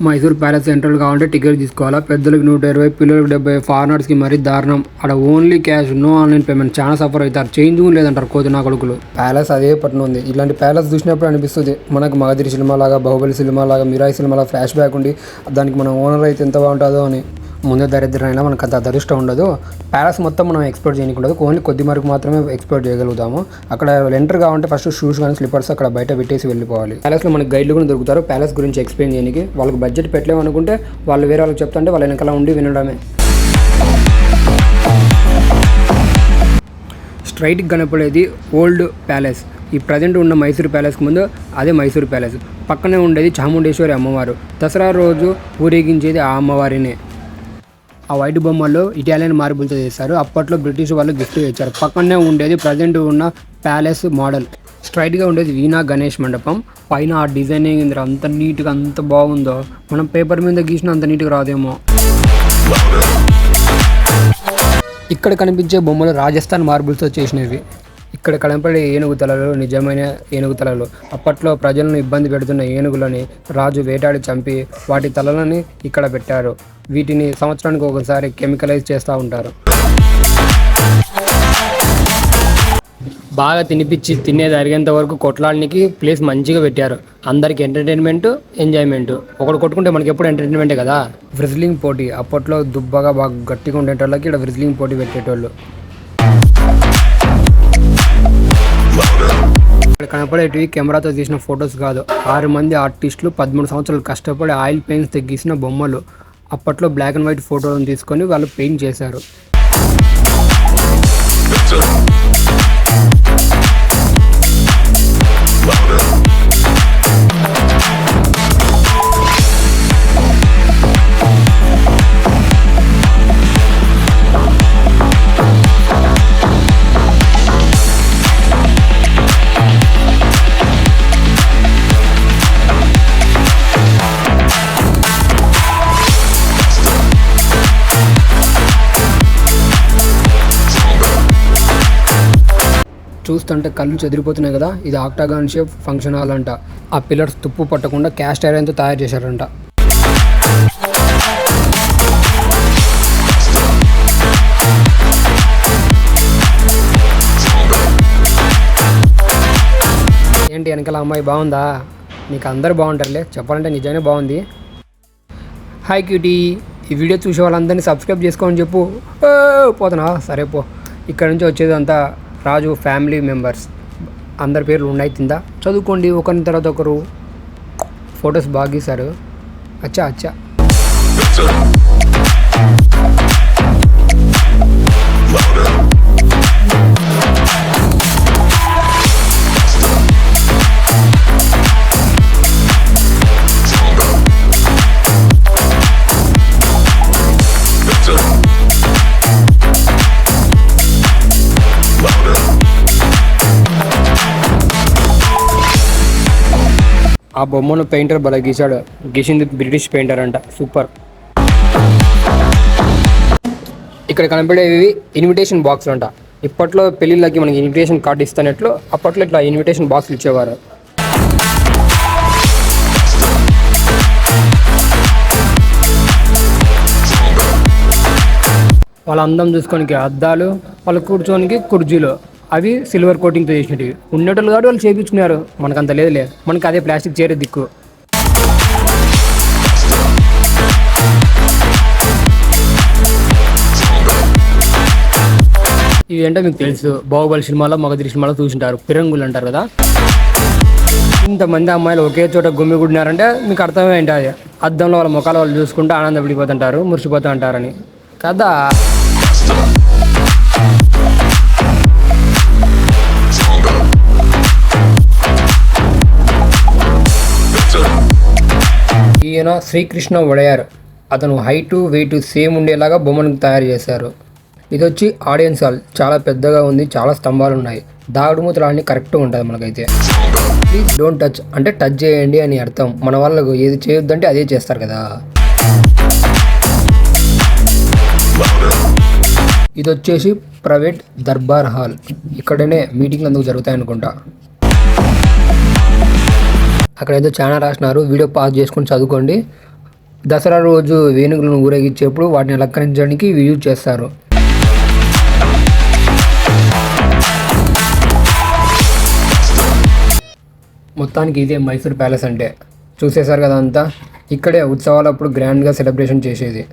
Mysore palace central కావాలంటే ticket తీసుకోవాలా. పెద్దలకు 120, పిల్లలకు 70, ఫారినర్స్కి మరీ దారుణం. అక్కడ only cash, no online payment. చాలా సఫర్ అవుతారు. చేంజ్ లేదంటారు కోతి నా కొడుకులు. ప్యాలెస్ అదే పట్టిన ఉంది. ఇలాంటి ప్యాలెస్ చూసినప్పుడు అనిపిస్తుంది మనకు మగధీర సినిమా లాగా, బాహుబలి సినిమా లాగా, మిరాయి సినిమా లాగా ఫ్లాష్ బ్యాక్ ఉండి దానికి మనం ఓనర్ అయితే ఎంత బాగుంటుందో అని. ముందే దరిద్రం అయినా మనకు అంత అదృష్టం ఉండదు. ప్యాలెస్ మొత్తం మనం ఎక్స్ప్లోర్ చేయకుండా ఓన్లీ కొద్ది వరకు మాత్రమే ఎక్స్ప్లోర్ చేయగలుగుతాము. అక్కడ ఎంటర్ కావాలంటే ఫస్ట్ షూస్ కానీ స్లిప్పర్స్ అక్కడ బయట పెట్టేసి వెళ్ళిపోవాలి. ప్యాలెస్లో మనకి గైడ్లు కూడా దొరుకుతారు ప్యాలెస్ గురించి ఎక్స్ప్లెయిన్ చేయడానికి. వాళ్ళకి బడ్జెట్ పెట్టలేము అనుకుంటే వాళ్ళు వేరే వాళ్ళకి చెప్తుంటే వాళ్ళ వెనకాల ఉండి వినడమే. స్ట్రైట్కి కనపడేది ఓల్డ్ ప్యాలెస్. ఈ ప్రజెంట్ ఉన్న మైసూర్ ప్యాలెస్కి ముందు అదే మైసూర్ ప్యాలెస్. పక్కనే ఉండేది చాముండేశ్వరి అమ్మవారు. దసరా రోజు ఊరేగించేది ఆ అమ్మవారినే. ఆ వైట్ బొమ్మల్లో ఇటాలియన్ మార్బుల్తో చేశారు. అప్పట్లో బ్రిటిష్ వాళ్ళు గిఫ్ట్ ఇచ్చారు. పక్కనే ఉండేది ప్రజెంట్ ఉన్న ప్యాలెస్ మోడల్. స్ట్రైట్గా ఉండేది వీణా గణేష్ మండపం. పైన ఆ డిజైనింగ్ అంత నీట్గా అంత బాగుందో మనం పేపర్ మీద గీసిన అంత నీట్గా రాదేమో. ఇక్కడ కనిపించే బొమ్మలు రాజస్థాన్ మార్బుల్స్తో చేసినవి. ఇక్కడ కనపడే ఏనుగు తలలు నిజమైన ఏనుగు తలలు. అప్పట్లో ప్రజలను ఇబ్బంది పెడుతున్న ఏనుగులని రాజు వేటాడి చంపి వాటి తలలని ఇక్కడ పెట్టారు. వీటిని సంవత్సరానికి ఒకసారి కెమికలైజ్ చేస్తూ ఉంటారు. బాగా తినిపించి తినేది అరిగేంత వరకు కొట్లాడడానికి ప్లేస్ మంచిగా పెట్టారు. అందరికి ఎంటర్టైన్మెంట్, ఎంజాయ్మెంట్. ఒకటి కొట్టుకుంటే మనకి ఎప్పుడు ఎంటర్టైన్మెంటే కదా. వ్రిజ్లింగ్ పోటీ. అప్పట్లో దుబ్బగా బాగా గట్టిగా ఉండేటోళ్ళకి ఇక్కడ వ్రిజ్లింగ్ పోటీ పెట్టేటోళ్ళు. ఇక్కడ కనపడేటివి కెమెరాతో తీసిన ఫొటోస్ కాదు. 6 మంది ఆర్టిస్టులు 13 సంవత్సరాలు కష్టపడి ఆయిల్ పెయింట్స్ గీసిన బొమ్మలు. అప్పట్లో బ్లాక్ అండ్ వైట్ ఫోటోలను తీసుకొని వాళ్ళు పెయింట్ చేశారు. చూస్తుంటే కళ్ళు చెదిరిపోతున్నాయి కదా. ఇది ఆక్టాగాన్ షేప్ ఫంక్షన్ హాల్ అంట. ఆ పిల్లర్స్ తుప్పు పట్టకుండా క్యాస్ట్ ఐరన్తో తయారు చేశారంట. ఏంటి వెనకాల అమ్మాయి బాగుందా? నీకు అందరు బాగుంటారులే, చెప్పాలంటే నిజంగానే బాగుంది. Hi cutie. ఈ వీడియో చూసే వాళ్ళందరినీ సబ్స్క్రైబ్ చేసుకోమని చెప్పు. పోతున్నా సరే పో. ఇక్కడ నుంచి వచ్చేది అంతా రాజు ఫ్యామిలీ మెంబర్స్. అందరి పేర్లు ఉన్నాయి కింద, చదువుకోండి ఒకరిని తర్వాత ఒకరు. ఫొటోస్ బాగా గీశారు. అచ్చా అచ్చా. ఆ బొమ్మను పెయింటర్ భలే గీశాడు. గీసింది బ్రిటిష్ పెయింటర్ అంట. సూపర్. ఇక్కడ కనపడేవి ఇన్విటేషన్ బాక్స్లు అంట. ఇప్పట్లో పెళ్ళిళ్ళకి మనకి ఇన్విటేషన్ కార్డు ఇస్తున్నట్లు అప్పట్లో ఇట్లా ఇన్విటేషన్ బాక్స్లు ఇచ్చేవారు. వాళ్ళ అందం చూసుకోనికి అద్దాలు, వాళ్ళు కూర్చోనికి కుర్జీలు. అవి సిల్వర్ కోటింగ్తో చేసినవి. ఉండేటోళ్ళు కాబట్టి వాళ్ళు చేయించుకున్నారు. మనకు అంత లేదులే. మనకి అదే ప్లాస్టిక్ చైర్ దిక్కు. ఇవి ఏంటో మీకు తెలుసు. బాహుబలి సినిమాలో, మగధీర సినిమాలో చూసింటారు. పిరంగులు అంటారు కదా. ఇంతమంది అమ్మాయిలు ఒకే చోట గుమ్మిగుడినారంటే మీకు అర్థమే ఏంటి? అది అద్దంలో వాళ్ళ ముఖాలు వాళ్ళు చూసుకుంటూ ఆనందపడిపోతుంటారు, మురిసిపోతూ అంటారని కదా. ఈయన శ్రీకృష్ణ వడయార్. అతను హైటు వెయిట్ సేమ్ ఉండేలాగా బొమ్మను తయారు చేశారు. ఇది వచ్చి ఆడియన్స్ హాల్. చాలా పెద్దగా ఉంది. చాలా స్తంభాలు ఉన్నాయి. దాగుడు మూతలన్నీ కరెక్ట్గా ఉంటుంది మనకైతే. ప్లీజ్ డోంట్ టచ్ అంటే టచ్ చేయండి అని అర్థం. మన వాళ్ళకు ఏది చేయొద్దంటే అదే చేస్తారు కదా. ఇది వచ్చేసి ప్రైవేట్ దర్బార్ హాల్. ఇక్కడనే మీటింగ్లు అందుకు జరుగుతాయి అనుకుంటా. అక్కడ ఏదో చాలా రాసినారు. వీడియో పాజ్ చేసుకొని చదువుకోండి. దసరా రోజు వేణుగులను ఊరేగించేప్పుడు వాటిని అలంకరించడానికి ఇవి యూజ్ చేస్తారు. మొత్తానికి ఇదే మైసూర్ ప్యాలెస్ అంటే. చూసేశారు కదా అంతా. ఇక్కడే ఉత్సవాలప్పుడు గ్రాండ్గా సెలబ్రేషన్ చేసేది.